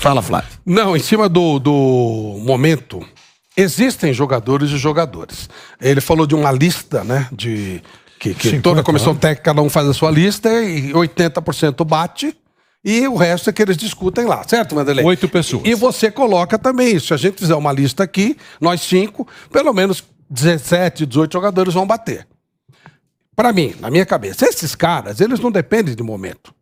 Fala, Flávio. Não, em cima do momento, existem jogadores e jogadores. Ele falou de uma lista, né, que toda a comissão técnica, cada um faz a sua lista e 80% bate e o resto é que eles discutem lá, certo, Vanderlei? 8 pessoas. E você coloca também isso. Se a gente fizer uma lista aqui, nós 5, pelo menos 17, 18 jogadores vão bater. Para mim, na minha cabeça, esses caras, eles não dependem de momento.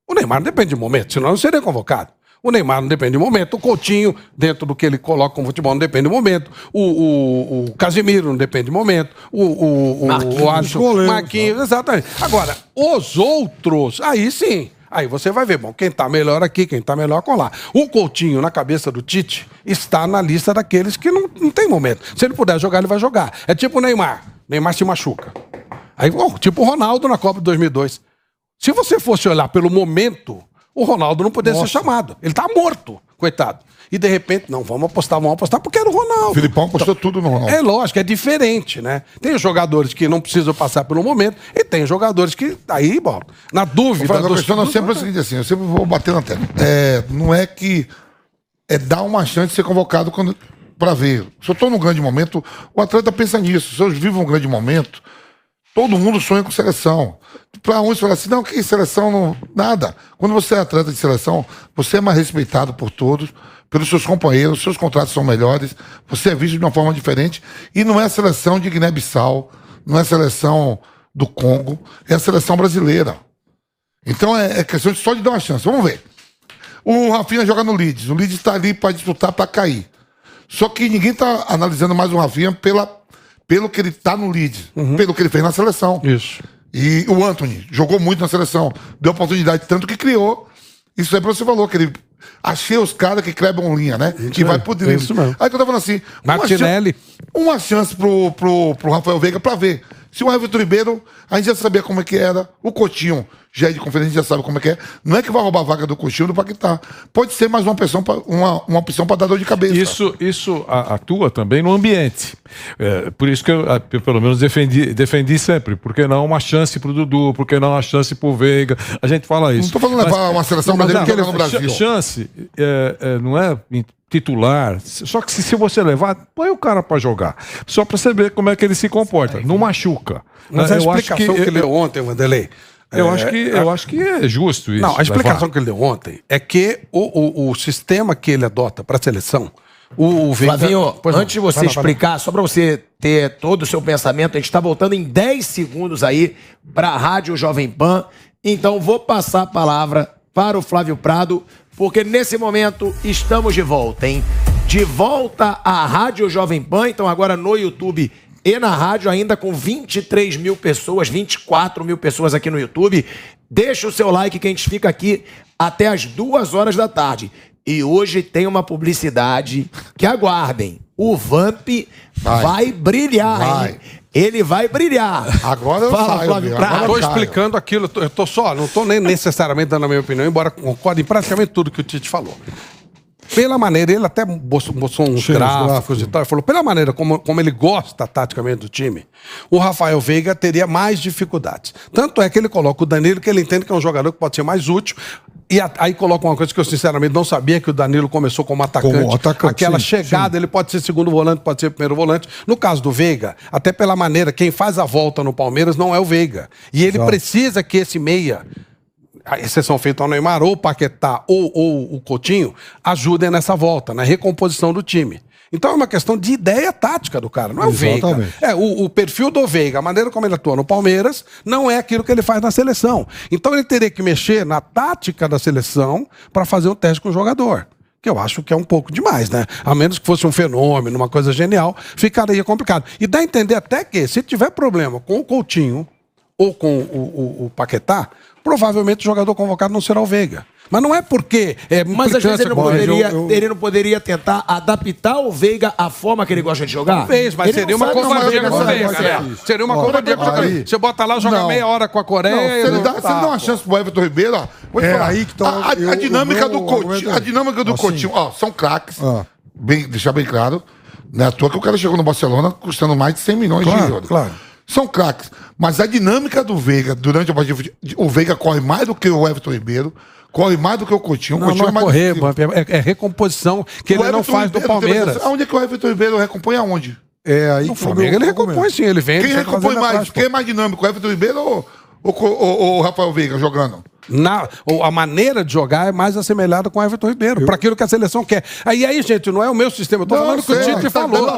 O Neymar não depende de momento, senão não seria convocado. O Neymar não depende de momento, o Coutinho, dentro do que ele coloca com o futebol, não depende de momento, o Casemiro não depende de momento, o Marquinhos, exatamente. Agora, os outros, aí sim, aí você vai ver, bom, quem tá melhor aqui, quem tá melhor colar. O Coutinho, na cabeça do Tite, está na lista daqueles que não tem momento. Se ele puder jogar, ele vai jogar. É tipo o Neymar. Neymar se machuca. Aí, tipo o Ronaldo na Copa de 2002. Se você fosse olhar pelo momento, o Ronaldo não poderia ser chamado. Ele tá morto, coitado. E de repente, não, vamos apostar porque era o Ronaldo. O Filipão apostou tudo no Ronaldo. É lógico, é diferente, né? Tem jogadores que não precisam passar pelo momento e tem jogadores que, aí, bom, na dúvida... A questão é sempre o seguinte, assim, eu sempre vou bater na tela. Não é que dar uma chance de ser convocado para ver. Se eu tô num grande momento, o atleta pensa nisso. Se eu vivo um grande momento... Todo mundo sonha com seleção. Para uns falar assim, não, que seleção não... Nada. Quando você é atleta de seleção, você é mais respeitado por todos, pelos seus companheiros, seus contratos são melhores, você é visto de uma forma diferente. E não é a seleção de Guiné-Bissau, não é a seleção do Congo, é a seleção brasileira. Então é questão de só de dar uma chance. Vamos ver. O Rafinha joga no Leeds. O Leeds está ali para disputar, para cair. Só que ninguém está analisando mais o Rafinha pelo que ele tá no Leeds, pelo que ele fez na seleção. Isso. E o Antony jogou muito na seleção, deu oportunidade, tanto que criou. Isso aí pra você falou, que ele achei os caras que crebam linha, né? Que vai pro drible. Isso mesmo. Aí que eu tava falando assim, Martinelli. Uma chance pro Rafael Veiga pra ver. Se o Everton Ribeiro, a gente já sabia como é que era. O Coutinho já é de conferência, a gente já sabe como é que é. Não é que vai roubar a vaga do Coutinho do Paquetá. Pode ser mais uma opção para dar dor de cabeça. Isso atua também no ambiente. Por isso que eu pelo menos defendi sempre. Por que não uma chance pro Dudu? Por que não uma chance pro Veiga? A gente fala isso. Não tô falando levar uma seleção brasileira que ele é no Brasil. Chance não é titular. Só que se você levar, põe o cara pra jogar. Só pra você ver como é que ele se comporta. Não machuca. Mas a explicação que ele deu ontem, Vanderlei... Eu acho que é justo isso. Não, a explicação que ele deu ontem é que o sistema que ele adota para a seleção, Flavinho, antes de você explicar, só para você ter todo o seu pensamento, a gente está voltando em 10 segundos aí para a Rádio Jovem Pan. Então vou passar a palavra para o Flávio Prado, porque nesse momento estamos de volta, hein? De volta à Rádio Jovem Pan, então agora no YouTube e na rádio, ainda com 23 mil pessoas, 24 mil pessoas aqui no YouTube. Deixa o seu like que a gente fica aqui até as 2 horas da tarde. E hoje tem uma publicidade que aguardem. O Vamp vai brilhar, hein? Ele vai brilhar. Agora eu saio, Flávio Prado. Estou explicando aquilo, não estou nem necessariamente dando a minha opinião, embora concorde em praticamente tudo que o Tite falou. Pela maneira, ele até mostrou uns gráficos e tal, ele falou, pela maneira como ele gosta taticamente do time, o Rafael Veiga teria mais dificuldades. Tanto é que ele coloca o Danilo, que ele entende que é um jogador que pode ser mais útil, e aí coloca uma coisa que eu sinceramente não sabia, que o Danilo começou como atacante. Aquela chegada, ele pode ser segundo volante, pode ser primeiro volante. No caso do Veiga, até pela maneira, quem faz a volta no Palmeiras não é o Veiga. E ele precisa que esse meia... a exceção feita ao Neymar, ou o Paquetá, ou o Coutinho, ajudem nessa volta, na recomposição do time. Então é uma questão de ideia tática do cara, não é o Veiga. O perfil do Veiga, a maneira como ele atua no Palmeiras, não é aquilo que ele faz na seleção. Então ele teria que mexer na tática da seleção para fazer um teste com o jogador. Que eu acho que é um pouco demais, né? A menos que fosse um fenômeno, uma coisa genial, ficaria complicado. E dá a entender até que, se tiver problema com o Coutinho ou com o Paquetá, provavelmente o jogador convocado não será o Veiga. Mas não é porque... Mas às vezes ele não poderia tentar adaptar o Veiga à forma que ele gosta de jogar? Talvez, mas seria uma covardia com o Veiga, né? Seria uma covardia com o Veiga. Você bota lá, joga meia hora com a Coreia... Se ele dá uma chance pro Everton Ribeiro, ó, aí que tá... A dinâmica do Coutinho, a dinâmica do Coutinho, ó, são craques, deixar bem claro, não é à toa que o cara chegou no Barcelona custando mais de 100 milhões de euros. Claro. São craques, mas a dinâmica do Veiga, durante a partida, o Veiga corre mais do que o Everton Ribeiro, corre mais do que o Coutinho. Não é correr, é recomposição que ele não faz do Palmeiras. Onde é que o Everton Ribeiro recompõe aonde? Aí o Flamengo ele recompõe sim, ele vem. Quem recompõe mais? Quem é mais dinâmico, o Everton Ribeiro ou o Rafael Veiga jogando? A maneira de jogar é mais assemelhada com o Everton Ribeiro, para aquilo que a seleção quer. Aí, gente, não é o meu sistema, eu tô falando o que o Tite falou.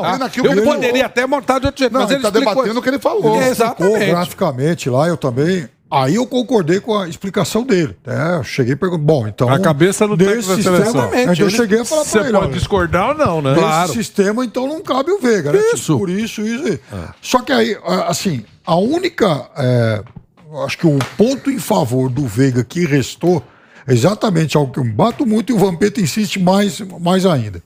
Eu poderia até montar de outro jeito, mas ele tá debatendo o que ele falou. Exatamente. Graficamente lá, eu também. Aí eu concordei com a explicação dele. Eu cheguei e perguntei, bom, então... A cabeça não tem da seleção. Eu cheguei a falar pra ele... Você pode discordar ou não, né? Claro. Esse sistema, então, não cabe o Veiga, né? Isso. Por isso. Só que aí, assim, a única... acho que o ponto em favor do Veiga que restou é exatamente algo que eu bato muito e o Vampeta insiste mais ainda.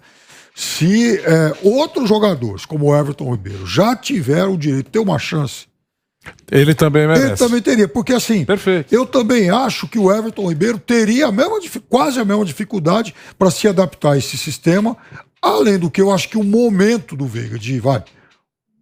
Se outros jogadores, como o Everton Ribeiro, já tiveram o direito de ter uma chance, ele também merece. ele também teria, porque assim, perfeito. Eu também acho que o Everton Ribeiro teria quase a mesma dificuldade para se adaptar a esse sistema, além do que eu acho que o momento do Veiga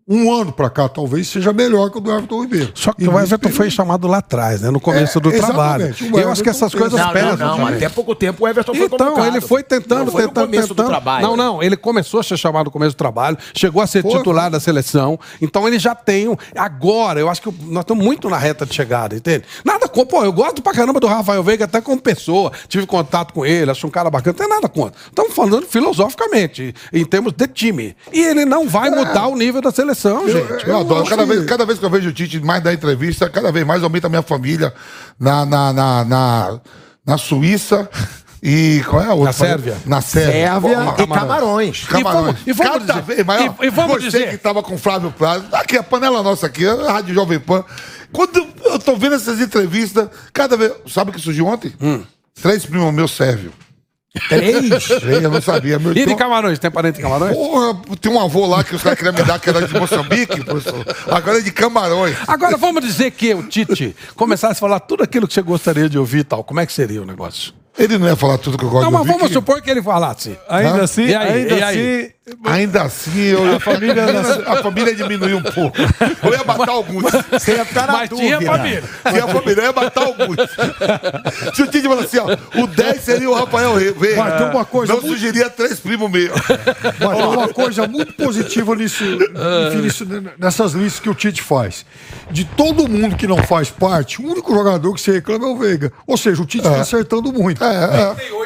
um ano pra cá, talvez, seja melhor que o do Everton Ribeiro. Só que o Everton foi chamado lá atrás, né? No começo do trabalho. Eu acho que essas coisas pesam. Não, até pouco tempo o Everton foi convocado. Então, ele foi tentando. Do trabalho. Não, ele começou a ser chamado no começo do trabalho, chegou a ser titular da seleção, então ele já tem agora, eu acho que nós estamos muito na reta de chegada, entende? Nada contra, eu gosto pra caramba do Rafael Veiga, até como pessoa, tive contato com ele, acho um cara bacana, não tem nada contra. Estamos falando filosoficamente, em termos de time. E ele não vai mudar o nível da seleção. Gente. Eu adoro. Cada vez que eu vejo o Tite mais da entrevista, cada vez mais aumenta a minha família na Suíça e qual é a outra? Na Sérvia. Na Sérvia. E Camarões. E vamos cada vez maior. E vamos você dizer que estava com o Flávio Prado, aqui a panela nossa aqui, a Rádio Jovem Pan. Quando eu tô vendo essas entrevistas, cada vez... Sabe o que surgiu ontem? 3 primos meus sérvios. 3? Eu não sabia. E de Camarões? Tem parente em Camarões? Porra, tem um avô lá que os caras queriam me dar, que era de Moçambique, professor. Agora é de Camarões. Agora vamos dizer que o Tite começasse a falar tudo aquilo que você gostaria de ouvir e tal. Como é que seria o negócio? Ele não ia falar tudo que eu gosto de ouvir. ouvir. Não, mas vamos supor que ele falasse. Ainda assim, e aí? Ainda assim, a família diminuiu um pouco. Eu ia matar alguns. Você ia ficar na dúvida. Tinha família. Tinha família, eu ia matar alguns. Se o Tite falasse assim, ó, o 10 seria o Rafael Veiga. Mas tem uma coisa não sugeria 3 primos meus. Mas tem uma coisa muito positiva nessas listas que o Tite faz. De todo mundo que não faz parte, o único jogador que se reclama é o Veiga. Ou seja, o Tite está acertando muito.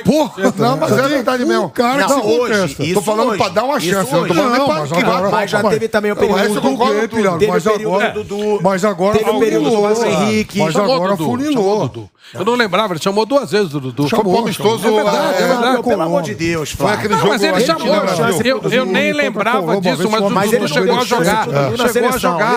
Porra, não, mas é verdade mesmo. Cara, não, hoje, tô falando pra dar uma chance. Eu não tô falando nem pra esquivar. Mas já teve também o período do Dudu. Mas agora teve o período do Márcio Henrique. Mas agora funilou. Eu não lembrava, ele chamou 2 vezes o Dudu. Foi um amistoso. É verdade, pelo amor de Deus. Foi aquele jogo. Mas ele chamou. Eu nem lembrava disso, mas o Dudu chegou a jogar.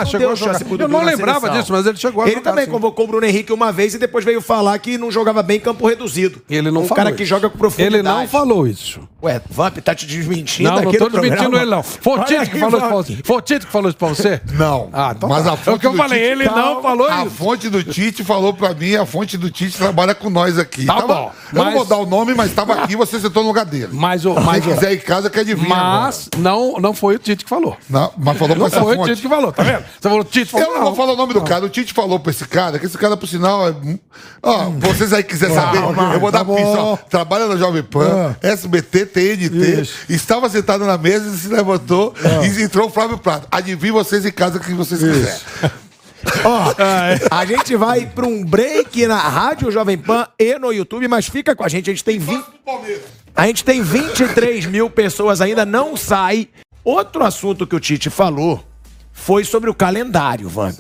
Chegou a jogar. Eu não lembrava disso, mas ele chegou a jogar. Ele também convocou o Bruno Henrique uma vez e depois veio falar que não jogava bem em campo reduzido. Ele não falou. Um cara que joga com profundidade. Ele não falou isso. Ué, Vamp tá te desmentindo aqui. Não tô desmentindo programa. ele, não. Foi o Tite que falou isso pra você? Foi o Tite que falou isso pra você? Não. Então mas a fonte é o que eu falei, ele não falou isso. A fonte do Tite falou pra mim, a fonte do Tite trabalha com nós aqui. Tá bom. Eu não vou dar o nome, mas tava aqui, você sentou no lugar dele. Se quiser ir em casa, que adivinha. Mas não foi o Tite que falou. Não, mas falou com essa fonte. Não foi o Tite que falou, tá vendo? Você falou o Tite falou. Eu não vou falar o nome do cara. O Tite falou pra esse cara, que esse cara, por sinal, vocês aí quiserem saber, eu vou dar pista. Trabalha na Jovem Pan, SBT, TNT, estava sentado na mesa e se levantou e entrou o Flávio Prado. Adivinhe vocês em casa o que vocês quiserem. A gente vai para um break na Rádio Jovem Pan e no YouTube, mas fica com a gente. A gente tem 23 mil pessoas ainda, não sai. Outro assunto que o Tite falou foi sobre o calendário, Vamp.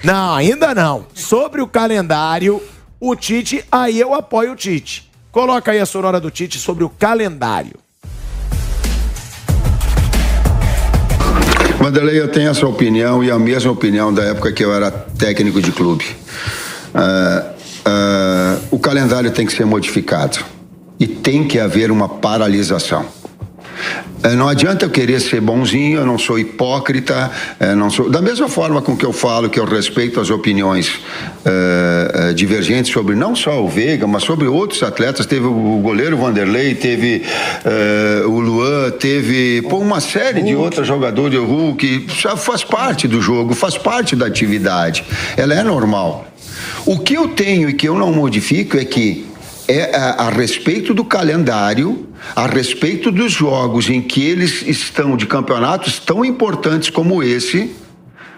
Não, ainda não. Sobre o calendário, o Tite, aí eu apoio o Tite. Coloca aí a sonora do Tite sobre o calendário. Vanderlei, eu tenho essa opinião e a mesma opinião da época que eu era técnico de clube. O calendário tem que ser modificado e tem que haver uma paralisação. Não adianta eu querer ser bonzinho, eu não sou hipócrita, não sou... Da mesma forma com que eu falo que eu respeito as opiniões divergentes sobre não só o Veiga, mas sobre outros atletas. Teve o goleiro Vanderlei, teve o Luan, teve uma série de outros jogadores, o Hulk, já faz parte do jogo, faz parte da atividade. Ela é normal. O que eu tenho e que eu não modifico é que a respeito do calendário, a respeito dos jogos em que eles estão de campeonatos tão importantes como esse,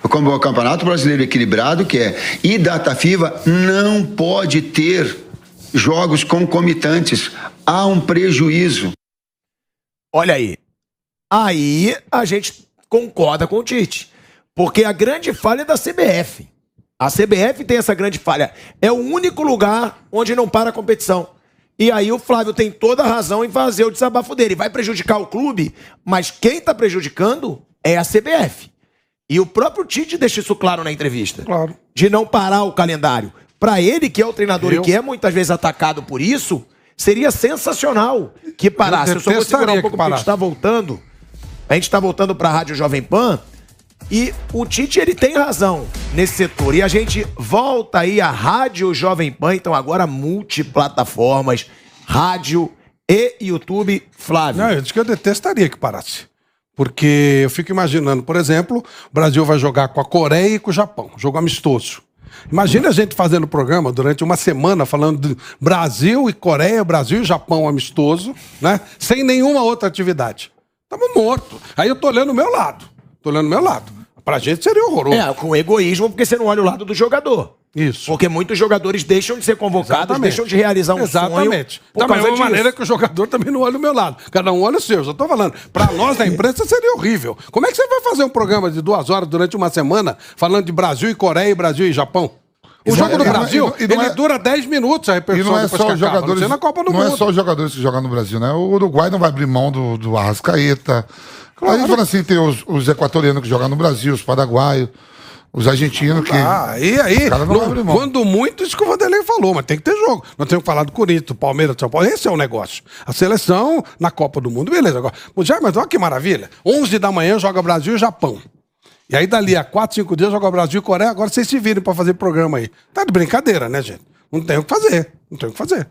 como o Campeonato Brasileiro Equilibrado, que é, e data FIFA, não pode ter jogos concomitantes. Há um prejuízo. Olha aí. Aí a gente concorda com o Tite. Porque a grande falha é da CBF. A CBF tem essa grande falha. É o único lugar onde não para a competição. E aí o Flávio tem toda a razão em fazer o desabafo dele. Vai prejudicar o clube, mas quem está prejudicando é a CBF. E o próprio Tite deixa isso claro na entrevista. Claro. De não parar o calendário. Para ele, que é o treinador e que é muitas vezes atacado por isso, seria sensacional que parasse. Eu só vou segurar um pouco porque a gente está voltando. A gente está voltando para a Rádio Jovem Pan. E o Tite, ele tem razão nesse setor. E a gente volta aí à Rádio Jovem Pan. Então agora multiplataformas, rádio e YouTube. Flávio. Não, eu disse que eu detestaria que parasse. Porque eu fico imaginando, por exemplo, o Brasil vai jogar com a Coreia e com o Japão. Jogo amistoso. Imagina a gente fazendo programa durante uma semana falando de Brasil e Coreia, Brasil e Japão amistoso, né? Sem nenhuma outra atividade. Estamos mortos. Aí eu tô olhando o meu lado. Pra gente seria horroroso. Com egoísmo, porque você não olha o lado do jogador. Isso. Porque muitos jogadores deixam de ser convocados, deixam de realizar um sonho. Exatamente. Da mesma maneira que o jogador também não olha o meu lado. Cada um olha o seu. Eu tô falando. Pra nós da imprensa seria horrível. Como é que você vai fazer um programa de 2 horas durante uma semana falando de Brasil e Coreia e Brasil e Japão? O jogo do Brasil, ele dura 10 minutos a repercussão. E não é só os jogadores, na Copa do não Mundo. É só os jogadores que jogam no Brasil, né? O Uruguai não vai abrir mão do Arrascaeta. Claro. Aí, assim, tem os equatorianos que jogam no Brasil, os paraguaios, os argentinos que... Aí, quando muito, isso que o Vanderlei falou, mas tem que ter jogo. Nós temos que falar do Corinthians, do Palmeiras, do São Paulo. Esse é o negócio. A seleção na Copa do Mundo, beleza. Agora, mas olha que maravilha. 11 da manhã joga Brasil e Japão. E aí, dali a 4, 5 dias, joga Brasil e Coreia. Agora vocês se virem pra fazer programa aí. Tá de brincadeira, né, gente? Não tem o que fazer.